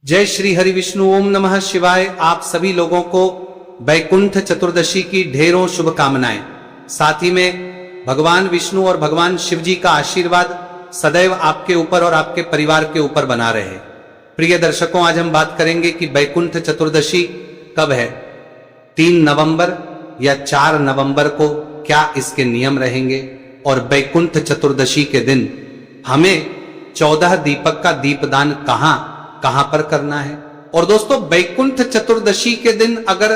जय श्री हरि विष्णु, ओम नमः शिवाय। आप सभी लोगों को वैकुंठ चतुर्दशी की ढेरों शुभकामनाएं। साथ ही में भगवान विष्णु और भगवान शिव जी का आशीर्वाद सदैव आपके ऊपर और आपके परिवार के ऊपर बना रहे। प्रिय दर्शकों, आज हम बात करेंगे कि वैकुंठ चतुर्दशी कब है। 3 नवंबर या 4 नवंबर को क्या इसके नियम रहेंगे, और वैकुंठ चतुर्दशी के दिन हमें 14 दीपक का दीपदान कहां पर करना है। और दोस्तों, वैकुंठ चतुर्दशी के दिन अगर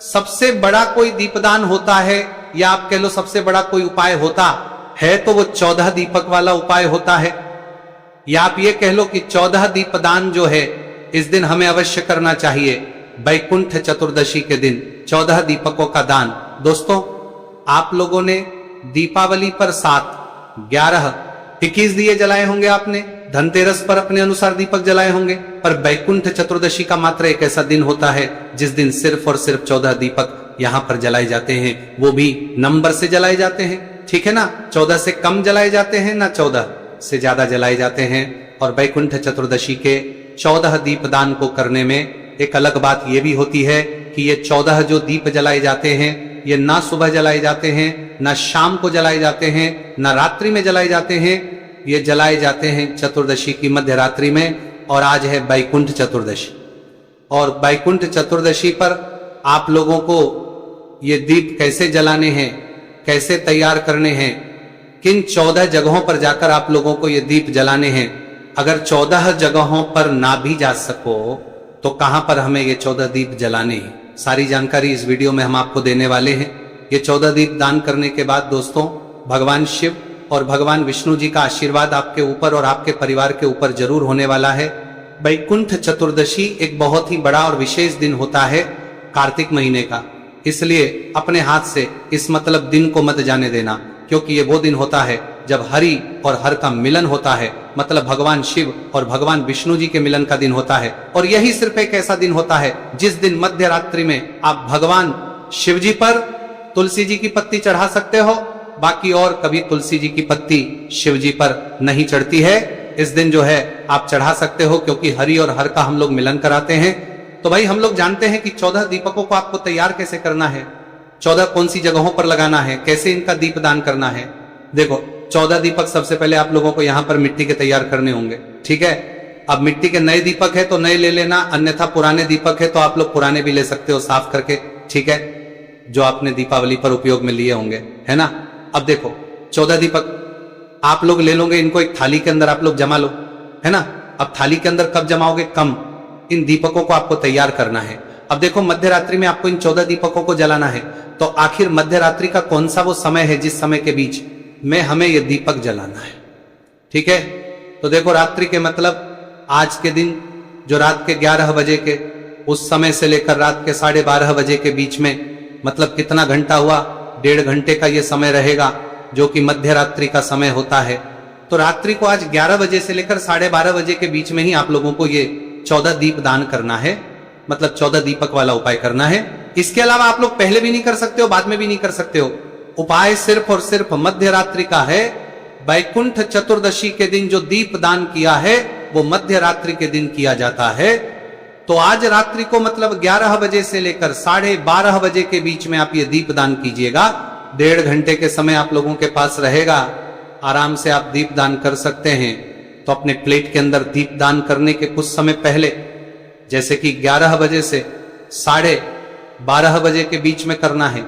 सबसे बड़ा कोई दीपदान होता है, या आप कह लो सबसे बड़ा कोई उपाय होता है, तो वो 14 दीपक वाला उपाय होता है। या आप ये कह लो कि 14 दीपदान जो है इस दिन हमें अवश्य करना चाहिए। वैकुंठ चतुर्दशी के दिन 14 दीपकों का दान। दोस्तों, आप लोगों ने दीपावली पर 7, 11, 21 दिए जलाए होंगे आपने, धनतेरस पर अपने अनुसार दीपक जलाए होंगे, पर वैकुंठ चतुर्दशी का मात्र एक ऐसा दिन होता है जिस दिन सिर्फ और सिर्फ 14 दीपक यहां पर जलाए जाते हैं। वो भी नंबर से जलाए जाते हैं, ठीक है ना। 14 से कम जलाए जाते हैं, ना 14 से ज्यादा जलाए जाते हैं। और वैकुंठ चतुर्दशी के 14 दीपदान को करने में एक अलग बात यह भी होती है कि ये 14 जो दीप जलाए जाते हैं, ये ना सुबह जलाए जाते हैं, ना शाम को जलाए जाते हैं, ना रात्रि में जलाए जाते हैं। ये जलाए जाते हैं चतुर्दशी की मध्य रात्रि में। और आज है वैकुंठ चतुर्दशी। और वैकुंठ चतुर्दशी पर आप लोगों को ये दीप कैसे जलाने हैं, कैसे तैयार करने हैं, किन 14 जगहों पर जाकर आप लोगों को ये दीप जलाने हैं। अगर 14 जगहों पर ना भी जा सको तो कहां पर हमें ये 14 दीप जलाने हैं, सारी जानकारी इस वीडियो में हम आपको देने वाले हैं। ये 14 दीप दान करने के बाद दोस्तों, भगवान शिव और भगवान विष्णु जी का आशीर्वाद आपके ऊपर और आपके परिवार के ऊपर जरूर होने वाला है। वैकुंठ चतुर्दशी एक बहुत ही बड़ा और विशेष दिन होता है कार्तिक महीने का, इसलिए अपने हाथ से इस मतलब दिन को मत जाने देना, क्योंकि ये वो दिन होता है जब हरि और हर का मिलन होता है। मतलब भगवान शिव और भगवान विष्णु जी के मिलन का दिन होता है। और यही सिर्फ एक ऐसा दिन होता है जिस दिन मध्य रात्रि में आप भगवान शिव जी पर तुलसी जी की पत्ती चढ़ा सकते हो। बाकी और कभी तुलसी जी की पत्ती शिव जी पर नहीं चढ़ती है। इस दिन जो है आप चढ़ा सकते हो, क्योंकि हरि और हर का हम लोग मिलन कराते हैं। तो भाई, हम लोग जानते हैं कि 14 दीपकों को आपको तैयार कैसे करना है, 14 कौन सी जगहों पर लगाना है, कैसे इनका दीपदान करना है। देखो, 14 दीपक सबसे पहले आप लोगों को यहां पर मिट्टी के तैयार करने होंगे, ठीक है। अब मिट्टी के नए दीपक है तो नए ले लेना, अन्यथा पुराने दीपक है तो आप लोग पुराने भी ले सकते हो साफ करके, ठीक है, जो आपने दीपावली पर उपयोग में लिए होंगे, है ना। अब देखो, 14 दीपक आप लोग ले लोगे, इनको एक थाली के अंदर आप लोग जमा लो, है ना। अब थाली के अंदर कब जमाओगे, कम। इन दीपकों को आपको तैयार करना है। अब देखो, मध्य रात्रि में आपको इन 14 दीपकों को जलाना है, तो आखिर मध्य रात्रि का कौन सा वो समय है जिस समय के बीच में हमें ये दीपक जलाना है, ठीक है। तो देखो, रात्रि के मतलब आज के दिन जो रात के 11 बजे के उस समय से लेकर रात के 12:30 बजे के बीच में, मतलब कितना घंटा हुआ, 1.5 घंटे का ये समय रहेगा, जो कि मध्य रात्रि का समय होता है। तो रात्रि को आज 11 बजे से लेकर 12:30 बजे के बीच में ही आप लोगों को ये 14 दीप दान करना है, मतलब 14 दीपक वाला उपाय करना है। इसके अलावा आप लोग पहले भी नहीं कर सकते हो, बाद में भी नहीं कर सकते हो। उपाय सिर्फ और सिर्फ मध्य रात्रि का है। वैकुंठ चतुर्दशी के दिन जो दीप दान किया है वो मध्य रात्रि के दिन किया जाता है। तो आज रात्रि को मतलब 11 बजे से लेकर 12:30 बजे के बीच में आप ये दीप दान कीजिएगा। 1.5 घंटे के समय आप लोगों के पास रहेगा, आराम से आप दीप दान कर सकते हैं। तो अपने प्लेट के अंदर दीप दान करने के कुछ समय पहले, जैसे कि 11 बजे से 12:30 बजे के बीच में करना है,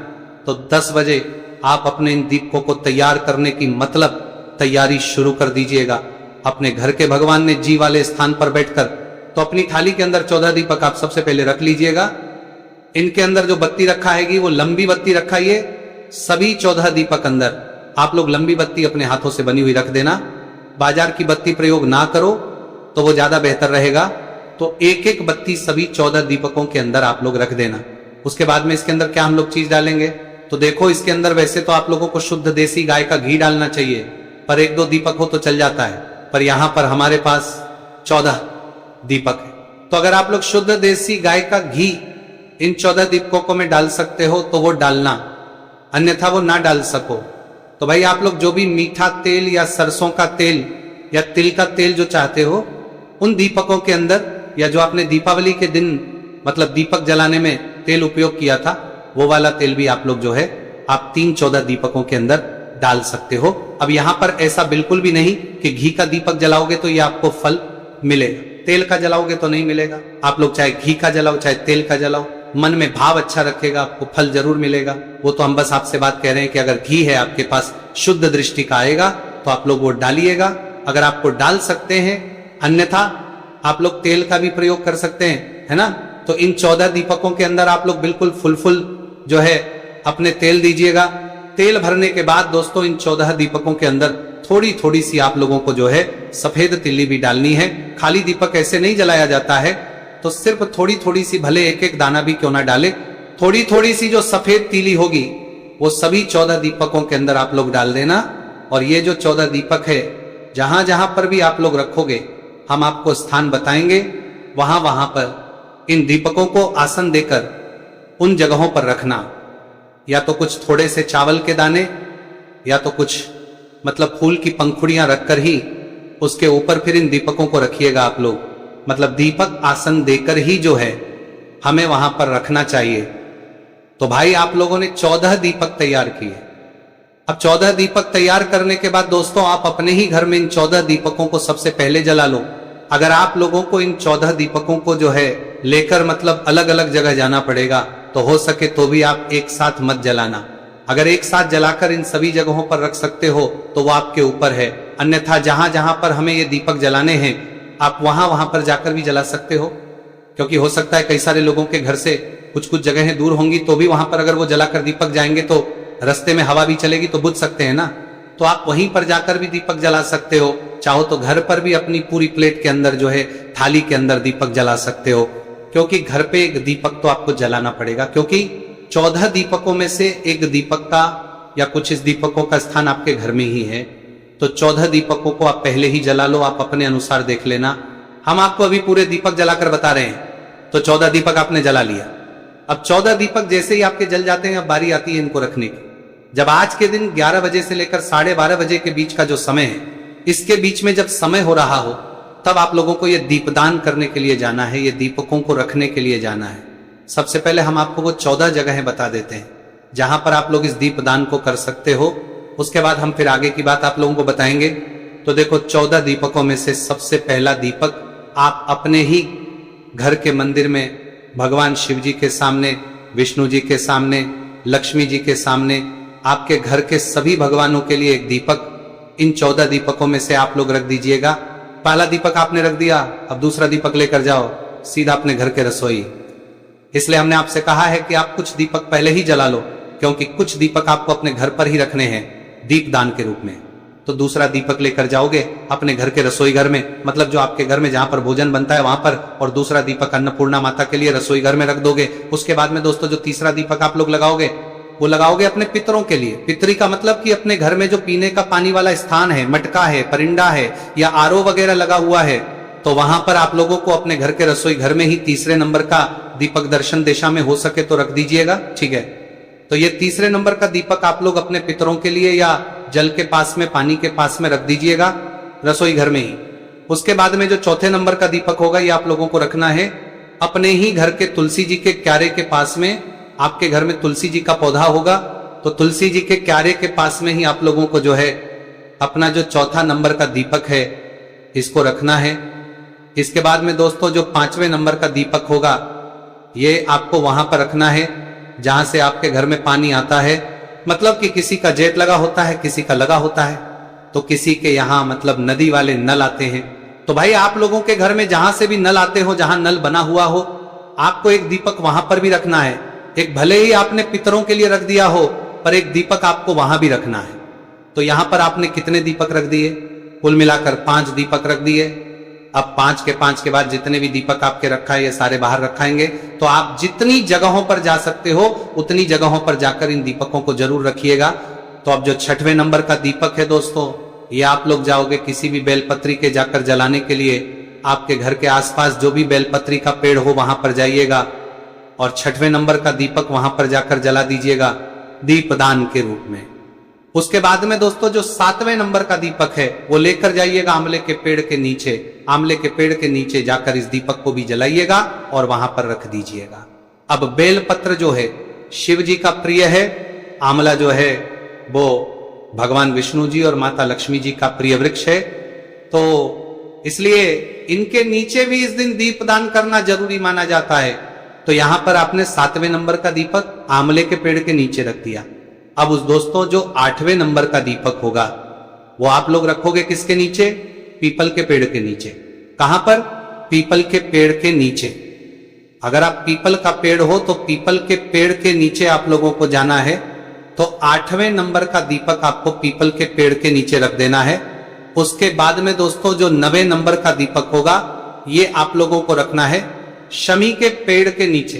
तो 10 बजे आप अपने इन दीपकों को तैयार करने की मतलब तैयारी शुरू कर दीजिएगा। अपने घर के भगवान ने जी वाले स्थान पर बैठकर, तो अपनी थाली के अंदर 14 दीपक आप सबसे पहले रख लीजिएगा। इनके अंदर जो बत्ती रखा है वो लंबी बत्ती रखाइए। सभी 14 दीपक अंदर आप लोग लंबी बत्ती अपने हाथों से बनी हुई रख देना। बाजार की बत्ती प्रयोग ना करो तो वो ज्यादा बेहतर रहेगा। तो एक एक बत्ती सभी 14 दीपकों के अंदर आप लोग रख देना। उसके बाद में इसके अंदर क्या हम लोग चीज डालेंगे, तो देखो, इसके अंदर वैसे तो आप लोगों को शुद्ध देसी गाय का घी डालना चाहिए, पर 1-2 दीपक हो तो चल जाता है। पर यहां पर हमारे पास 14 दीपक है, तो अगर आप लोग शुद्ध देसी गाय का घी इन 14 दीपकों में डाल सकते हो तो वो डालना, अन्यथा वो ना डाल सको तो भाई आप लोग जो भी मीठा तेल या सरसों का तेल या तिल का तेल जो चाहते हो, उन दीपकों के अंदर या जो आपने दीपावली के दिन मतलब दीपक जलाने में तेल उपयोग किया था, वो वाला तेल भी आप लोग जो है आप 3-14 दीपकों के अंदर डाल सकते हो। अब यहाँ पर ऐसा बिल्कुल भी नहीं कि घी का दीपक जलाओगे तो ये आपको फल मिलेगा, तेल का जलाओगे तो नहीं मिलेगा। आप लोग चाहे घी का जलाओ चाहे तेल का जलाओ, मन में भाव अच्छा रखेगा, आपको फल जरूर मिलेगा। वो तो हम बस आपसे बात कह रहे हैं कि अगर घी है आपके पास, शुद्ध दृष्टि का आएगा तो आप लोग वो डालिएगा, अगर आपको डाल सकते हैं। अन्यथा आप लोग तेल का भी प्रयोग कर सकते हैं, है ना। तो इन 14 दीपकों के अंदर आप लोग बिल्कुल फुल जो है अपने तेल दीजिएगा। तेल भरने के बाद दोस्तों इन 14 दीपकों के अंदर थोड़ी थोड़ी सी आप लोगों को जो है सफेद तिल्ली भी डालनी है। खाली दीपक ऐसे नहीं जलाया जाता है, तो सिर्फ थोड़ी थोड़ी सी, भले एक एक दाना भी क्यों ना डाले, थोड़ी थोड़ी सी जो सफेद तिली होगी वो सभी 14 दीपकों के अंदर आप लोग डाल देना। और ये जो 14 दीपक है, जहां जहां पर भी आप लोग रखोगे, हम आपको स्थान बताएंगे, वहां वहां पर इन दीपकों को आसन देकर उन जगहों पर रखना। या तो कुछ थोड़े से चावल के दाने, या तो कुछ मतलब फूल की पंखुड़ियां रखकर ही उसके ऊपर फिर इन दीपकों को रखिएगा आप लोग। मतलब दीपक आसन देकर ही जो है हमें वहां पर रखना चाहिए। तो भाई आप लोगों ने 14 दीपक तैयार किए। अब 14 दीपक तैयार करने के बाद दोस्तों आप अपने ही घर में इन 14 दीपकों को सबसे पहले जला लो। अगर आप लोगों को इन 14 दीपकों को जो है लेकर मतलब अलग अलग जगह जाना पड़ेगा, तो हो सके तो भी आप एक साथ मत जलाना। अगर एक साथ जलाकर इन सभी जगहों पर रख सकते हो तो वो आपके ऊपर है। अन्यथा जहां जहां पर हमें ये दीपक जलाने हैं, आप वहां वहां पर जाकर भी जला सकते हो। क्योंकि हो सकता है कई सारे लोगों के घर से कुछ कुछ जगहें दूर होंगी, तो भी वहां पर अगर वो जलाकर दीपक जाएंगे तो रास्ते में हवा भी चलेगी तो बुझ सकते हैं ना। तो आप वहीं पर जाकर भी दीपक जला सकते हो। चाहो तो घर पर भी अपनी पूरी प्लेट के अंदर जो है थाली के अंदर दीपक जला सकते हो। क्योंकि घर पे एक दीपक तो आपको जलाना पड़ेगा, क्योंकि 14 दीपकों में से एक दीपक का या कुछ इस दीपकों का स्थान आपके घर में ही है। तो 14 दीपकों को आप पहले ही जला लो, आप अपने अनुसार देख लेना। हम आपको अभी पूरे दीपक जलाकर बता रहे हैं। तो 14 दीपक आपने जला लिया। अब 14 दीपक जैसे ही आपके जल जाते हैं, अब बारी आती है इनको रखने की। जब आज के दिन 11 बजे से लेकर 12:30 बजे के बीच का जो समय है, इसके बीच में जब समय हो रहा हो, तब आप लोगों को ये दीपदान करने के लिए जाना है, ये दीपकों को रखने के लिए जाना है। सबसे पहले हम आपको वो 14 जगहें बता देते हैं जहां पर आप लोग इस दीपदान को कर सकते हो। उसके बाद हम फिर आगे की बात आप लोगों को बताएंगे। तो देखो 14 दीपकों में से सबसे पहला दीपक आप अपने ही घर के मंदिर में भगवान शिव जी के सामने, विष्णु जी के सामने, लक्ष्मी जी के सामने, आपके घर के सभी भगवानों के लिए एक दीपक इन 14 दीपकों में से आप लोग रख दीजिएगा। पहला दीपक आपने रख दिया, अब दूसरा दीपक लेकर जाओ सीधा अपने घर के रसोई। इसलिए हमने आपसे कहा है कि आप कुछ दीपक पहले ही जला लो, क्योंकि कुछ दीपक आपको अपने घर पर ही रखने हैं दीपदान के रूप में। तो दूसरा दीपक लेकर जाओगे अपने घर के रसोई घर में, मतलब जो आपके घर में जहां पर भोजन बनता है वहां पर, और दूसरा दीपक अन्नपूर्णा माता के लिए रसोई घर में रख दोगे। उसके बाद में दोस्तों जो तीसरा दीपक आप लोग लगाओगे, वो लगाओगे अपने पितरों के लिए। पितरी का मतलब कि अपने घर में जो पीने का पानी वाला स्थान है, मटका है, परिंडा है या आरओ वगैरह लगा हुआ है, तो वहां पर आप लोगों को अपने घर के रसोई घर में ही तीसरे नंबर का दीपक दर्शन दिशा में हो सके तो रख दीजिएगा, ठीक है। तो ये तीसरे नंबर का दीपक आप लोग अपने पितरों के लिए या जल के पास में, पानी के पास में रख दीजिएगा रसोई घर में ही। उसके बाद में जो चौथे नंबर का दीपक होगा, ये आप लोगों को रखना है अपने ही घर के तुलसी जी के क्यारे के पास में। आपके घर में तुलसी जी का पौधा होगा, तो तुलसी जी के क्यारे के पास में ही आप लोगों को जो है अपना जो चौथा नंबर का दीपक है इसको रखना है। इसके बाद में दोस्तों जो 5वें नंबर का दीपक होगा, ये आपको वहां पर रखना है जहां से आपके घर में पानी आता है। मतलब कि किसी का जेट लगा होता है, किसी का लगा होता है, तो किसी के यहाँ मतलब नदी वाले नल आते हैं। तो भाई आप लोगों के घर में जहां से भी नल आते हो, जहां नल बना हुआ हो, आपको एक दीपक वहां पर भी रखना है। एक भले ही आपने पितरों के लिए रख दिया हो, पर एक दीपक आपको वहां भी रखना है। तो यहां पर आपने कितने दीपक रख दिए? कुल मिलाकर 5 दीपक रख दिए। अब 5 के 5 के बाद जितने भी दीपक आपके रखा है ये सारे बाहर रखाएंगे। तो आप जितनी जगहों पर जा सकते हो उतनी जगहों पर जाकर इन दीपकों को जरूर रखिएगा। तो अब जो 6वें नंबर का दीपक है दोस्तों, ये आप लोग जाओगे किसी भी बेलपत्री के जाकर जलाने के लिए। आपके घर के आसपास जो भी बेलपत्री का पेड़ हो वहां पर जाइएगा और 6वें नंबर का दीपक वहां पर जाकर जला दीजिएगा दीपदान के रूप में। उसके बाद में दोस्तों जो 7वें नंबर का दीपक है वो लेकर जाइएगा आंवले के पेड़ के नीचे। आंवले के पेड़ के नीचे जाकर इस दीपक को भी जलाइएगा और वहां पर रख दीजिएगा। अब बेलपत्र जो है शिव जी का प्रिय है, आंवला जो है वो भगवान विष्णु जी और माता लक्ष्मी जी का प्रिय वृक्ष है, तो इसलिए इनके नीचे भी इस दिन दीपदान करना जरूरी माना जाता है। तो यहां पर आपने 7वें नंबर का दीपक आंवले के पेड़ के नीचे रख दिया। अब उस दोस्तों जो 8वें नंबर का दीपक होगा वो आप लोग रखोगे किसके नीचे? पीपल के पेड़ के नीचे। कहां पर? पीपल के पेड़ के नीचे। अगर आप पीपल का पेड़ हो तो पीपल के पेड़ के नीचे आप लोगों को जाना है। तो 8वें नंबर का दीपक आपको पीपल के पेड़ के नीचे रख देना है। उसके बाद में दोस्तों जो 9वें नंबर का दीपक होगा ये आप लोगों को रखना है शमी के पेड़ के नीचे।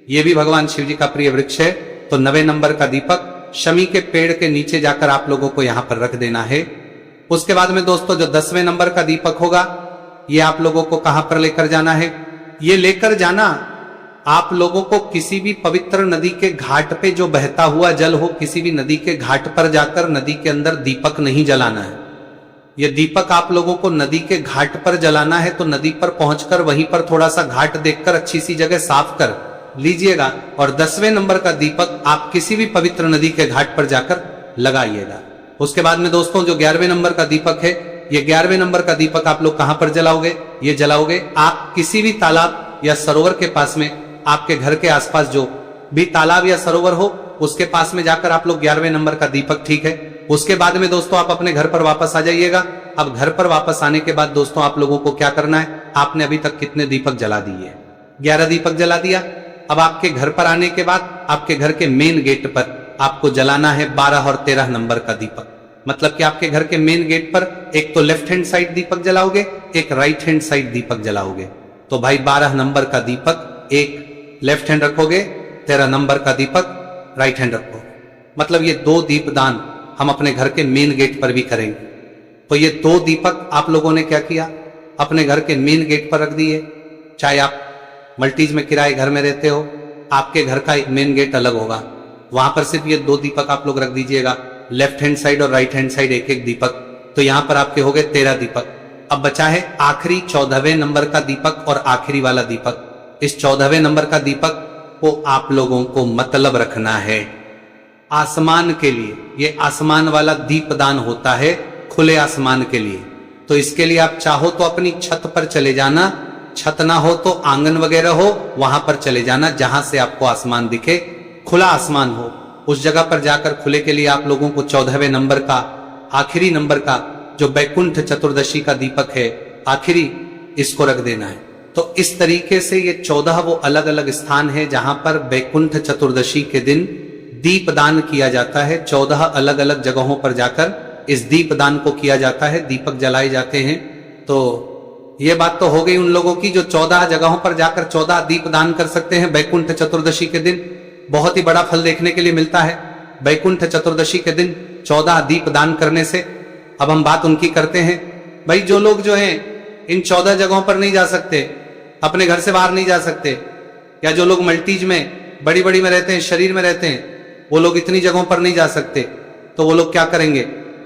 ये भी भगवान शिव जी का प्रिय वृक्ष है। तो 9वें नंबर का दीपक शमी के पेड़ के नीचे जाकर आप लोगों को यहां पर रख देना है। उसके बाद में दोस्तों जो 10वें नंबर का दीपक होगा ये आप लोगों को कहां पर लेकर जाना है? ये लेकर जाना आप लोगों को किसी भी पवित्र नदी के घाट पे जो बहता हुआ जल हो, किसी भी नदी के घाट पर जाकर नदी के अंदर दीपक नहीं जलाना है। यह दीपक आप लोगों को नदी के घाट पर जलाना है। तो नदी पर पहुंचकर वहीं पर थोड़ा सा घाट देखकर अच्छी सी जगह साफ कर लीजिएगा और 10वें नंबर का दीपक आप किसी भी पवित्र नदी के घाट पर जाकर लगाइएगा। उसके बाद में दोस्तों जो 11वें नंबर का दीपक है ये 11वें नंबर का दीपक आप लोग कहां पर जलाओगे? ये जलाओगे आप किसी भी तालाब या सरोवर के पास में, आपके घर के आसपास जो भी तालाब या सरोवर हो उसके पास में जाकर आप लोग 11वें नंबर का दीपक, ठीक है। उसके बाद में दोस्तों आप अपने घर पर वापस आ जाइएगा। अब घर पर वापस आने के बाद दोस्तों आप लोगों को क्या करना है? आपने अभी तक कितने दीपक जला दिए? 11 दीपक जला दिया। अब आपके घर पर आने के बाद आपके घर के मेन गेट पर आपको जलाना है 12 और 13 नंबर का दीपक। मतलब कि आपके घर के मेन गेट पर एक तो लेफ्ट हैंड साइड दीपक जलाओगे, एक राइट हैंड साइड दीपक जलाओगे। तो भाई 12 नंबर का दीपक एक लेफ्ट हैंड रखोगे, 13 नंबर का दीपक राइट हैंड रखोगे। मतलब ये 2 दीपदान हम अपने घर के मेन गेट पर भी करेंगे। तो ये 2 दीपक आप लोगों ने क्या किया? अपने घर के मेन गेट पर रख दिए। चाहे आप मल्टीज में किराए घर में रहते हो, आपके घर का एक मेन गेट अलग होगा, वहां पर सिर्फ ये 2 दीपक आप लोग रख दीजिएगा, लेफ्ट हैंड साइड और राइट हैंड साइड एक एक दीपक। तो यहां पर आपके हो गए 13 दीपक। अब बचा है आखिरी 14वें नंबर का दीपक और आखिरी वाला दीपक। इस 14वें नंबर का दीपक को आप लोगों को मतलब रखना है आसमान के लिए। ये आसमान वाला दीपदान होता है खुले आसमान के लिए। तो इसके लिए आप चाहो तो अपनी छत पर चले जाना, छत ना हो तो आंगन वगैरह हो वहां पर चले जाना जहां से आपको आसमान दिखे, खुला आसमान हो, उस जगह पर जाकर खुले के लिए आप लोगों को 14वें नंबर का आखिरी नंबर का जो बैकुंठ चतुर्दशी का दीपक है आखिरी, इसको रख देना है। तो इस तरीके से ये 14 वो अलग अलग स्थान है जहां पर बैकुंठ चतुर्दशी के दिन दीपदान किया जाता है। 14 अलग अलग जगहों पर जाकर इस दीपदान को किया जाता है, दीपक जलाए जाते हैं। तो ये बात तो हो गई उन लोगों की जो 14 जगहों पर जाकर 14 दीपदान कर सकते हैं बैकुंठ चतुर्दशी के दिन। बहुत ही बड़ा फल देखने के लिए मिलता है बैकुंठ चतुर्दशी के दिन 14 दीपदान करने से। अब हम बात उनकी करते हैं। भाई जो लोग जो हैं इन 14 जगहों पर नहीं जा सकते, अपने घर से बाहर नहीं जा सकते, या जो लोग मल्टीज में बड़ी बड़ी में रहते हैं, शरीर में रहते हैं, वो लोग इतनी जगहों पर नहीं जा सकते, तो वो लोग क्या करेंगे?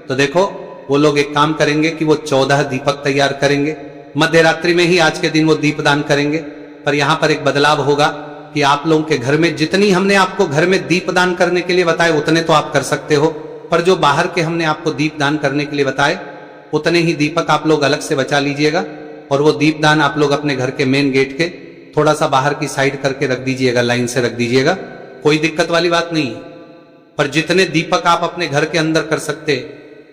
तो देखो वो लोग एक काम करेंगे कि वो 14 दीपक तैयार करेंगे। मध्य रात्रि में ही आज के दिन वो दीपदान करेंगे। पर यहां पर एक बदलाव होगा कि आप लोगों के घर में जितनी हमने आपको घर में दीपदान करने के लिए बताए उतने तो आप कर सकते हो, पर जो बाहर के हमने आपको दीपदान करने के लिए बताए उतने ही दीपक आप लोग अलग से बचा लीजिएगा। और वो दीपदान आप लोग अपने घर के मेन गेट के थोड़ा सा बाहर की साइड करके रख दीजिएगा, लाइन से रख दीजिएगा, कोई दिक्कत वाली बात नहीं है। पर जितने दीपक आप अपने घर के अंदर कर सकते,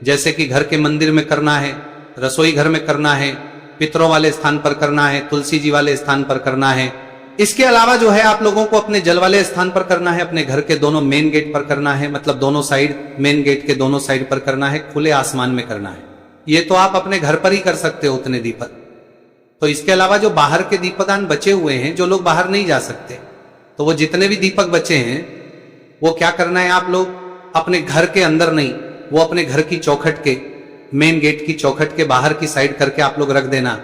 जैसे कि घर के मंदिर में करना है, रसोई घर में करना है, पितरों वाले स्थान पर करना है, तुलसी जी वाले स्थान पर करना है, इसके अलावा जो है आप लोगों को अपने जल वाले स्थान पर करना है, अपने घर के दोनों मेन गेट पर करना है, मतलब दोनों साइड, मेन गेट के दोनों साइड पर करना है, खुले आसमान में करना है। ये तो आप अपने घर पर ही कर सकते हो उतने दीपक। तो इसके अलावा जो बाहर के दीपदान बचे हुए हैं, जो लोग बाहर नहीं जा सकते, तो वो जितने भी दीपक बचे हैं वो क्या करना है आप लोग अपने घर के अंदर नहीं, वो अपने घर की चौखट के, मेन गेट की चौखट के बाहर की साइड करके आप लोग रख देना।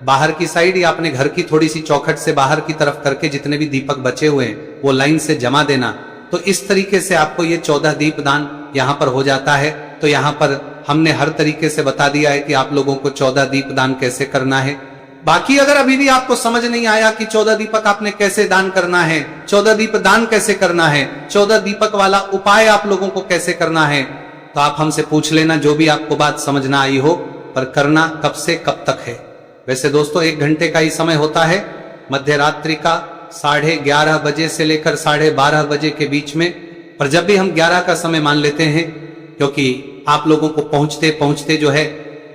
बाहर की साइड या अपने घर की थोड़ी सी चौखट से बाहर की तरफ करके जितने भी दीपक बचे हुए हैं वो लाइन से जमा देना। तो इस तरीके से आपको ये 14 दीपदान यहाँ पर हो जाता है। तो यहाँ पर हमने हर तरीके से बता दिया है कि आप लोगों को 14 दीपदान कैसे करना है। बाकी अगर अभी भी आपको समझ नहीं आया कि 14 दीपक आपने कैसे दान करना है, 14 दीप दान कैसे करना है, 14 दीपक वाला उपाय आप लोगों को कैसे करना है, तो आप हमसे पूछ लेना, जो भी आपको बात समझ ना आई हो। पर करना कब से कब तक है? वैसे दोस्तों 1 घंटे का ही समय होता है, मध्य रात्रि का 11:30 बजे से लेकर 12:30 बजे के बीच में। पर जब भी हम 11 का समय मान लेते हैं, क्योंकि आप लोगों को पहुंचते पहुंचते जो है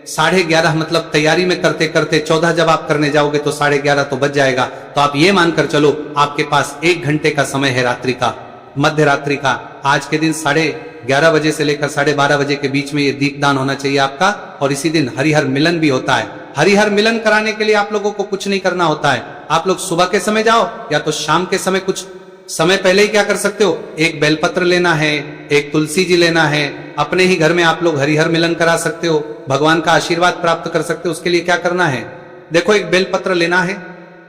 11:30 मतलब तैयारी में करते करते 14 जब आप करने जाओगे तो 11:30 तो बज जाएगा। तो आप ये मानकर चलो आपके पास 1 घंटे का समय है रात्रि का, मध्य रात्रि का। आज के दिन 11:30 बजे से लेकर 12:30 बजे के बीच में ये दीपदान होना चाहिए आपका। और इसी दिन हरिहर मिलन भी होता है। हरिहर मिलन कराने के लिए आप लोगों को कुछ नहीं करना होता है। आप लोग सुबह के समय जाओ या तो शाम के समय, कुछ समय पहले ही क्या कर सकते हो, एक बेलपत्र लेना है, एक तुलसी जी लेना है, अपने ही घर में आप लोग हरिहर मिलन करा सकते हो, भगवान का आशीर्वाद प्राप्त कर सकते हो। उसके लिए क्या करना है, देखो एक बेलपत्र लेना है।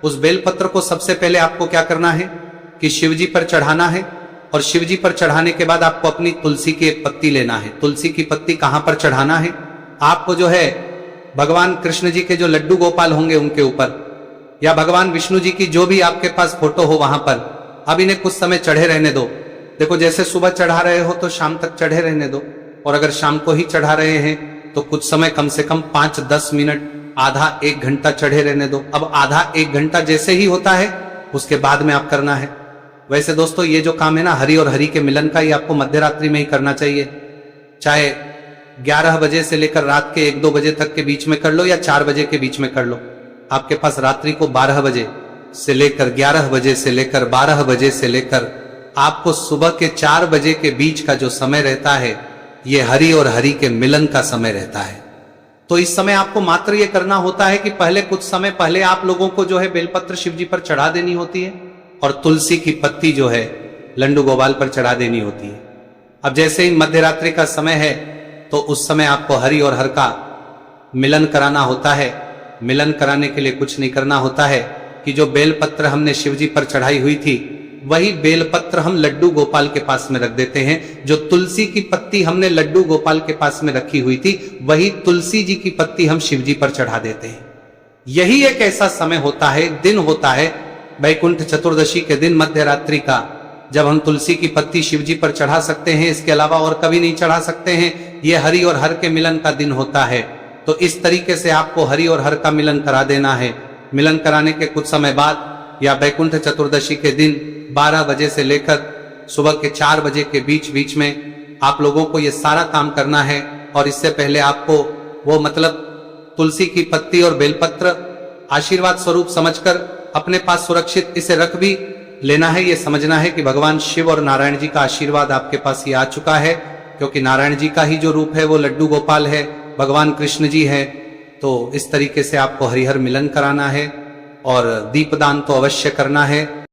उस बेलपत्र को सबसे पहले आपको क्या करना है कि शिव जी पर चढ़ाना है। और शिव जी पर चढ़ाने के बाद आपको अपनी तुलसी की एक पत्ती लेना है। तुलसी की पत्ती कहां पर चढ़ाना है, आपको जो है भगवान कृष्ण जी के जो लड्डू गोपाल होंगे उनके ऊपर, या भगवान विष्णु जी की जो भी आपके पास फोटो हो वहां पर। अब इन्हें कुछ समय चढ़े रहने दो। देखो जैसे सुबह चढ़ा रहे हो तो शाम तक चढ़े रहने दो, और अगर शाम को ही चढ़ा रहे हैं तो कुछ समय कम से कम 5-10 मिनट, आधा 1 घंटा चढ़े रहने दो। अब आधा 1 घंटा जैसे ही होता है उसके बाद में आप करना है। वैसे दोस्तों ये जो काम है ना हरि और हरि के मिलन का, ये आपको मध्य रात्रि में ही करना चाहिए। चाहे 11 बजे से लेकर रात के 1-2 बजे तक के बीच में कर लो या 4 बजे के बीच में कर लो। आपके पास रात्रि को 12 बजे से लेकर 11 बजे से लेकर 12 बजे से लेकर आपको सुबह के 4 बजे के बीच का जो समय रहता है, ये हरि और हरि के मिलन का समय रहता है। तो इस समय आपको मात्र ये करना होता है कि पहले कुछ समय पहले आप लोगों को जो है बेलपत्र शिव जी पर चढ़ा देनी होती है, और तुलसी की पत्ती जो है लड्डू गोपाल पर चढ़ा देनी होती है। अब जैसे ही मध्य रात्रि का समय है तो उस समय आपको हरि और हर का मिलन कराना होता है। मिलन कराने के लिए कुछ नहीं करना होता है कि जो बेलपत्र हमने शिव जी पर चढ़ाई हुई थी, वही बेलपत्र हम लड्डू गोपाल के पास में रख देते हैं। जो तुलसी की पत्ती हमने लड्डू गोपाल के पास में रखी हुई थी, वही तुलसी जी की पत्ती हम शिव जी पर चढ़ा देते हैं। यही एक ऐसा समय होता है, दिन होता है वैकुंठ चतुर्दशी के दिन मध्य रात्रि का, जब हम तुलसी की पत्ती शिव जी पर चढ़ा सकते हैं। इसके अलावा और कभी नहीं चढ़ा सकते हैं। ये हरि और हर के मिलन का दिन होता है। तो इस तरीके से आपको हरि और हर का मिलन करा देना है। मिलन कराने के कुछ समय बाद या वैकुंठ चतुर्दशी के दिन 12 बजे से लेकर सुबह के 4 बजे के बीच में आप लोगों को ये सारा काम करना है। और इससे पहले आपको वो मतलब तुलसी की पत्ती और बेलपत्र आशीर्वाद स्वरूप समझकर अपने पास सुरक्षित इसे रख भी लेना है। ये समझना है कि भगवान शिव और नारायण जी का आशीर्वाद आपके पास ये आ चुका है, क्योंकि नारायण जी का ही जो रूप है वो लड्डू गोपाल है, भगवान कृष्ण जी है। तो इस तरीके से आपको हरिहर मिलन कराना है और दीपदान तो अवश्य करना है।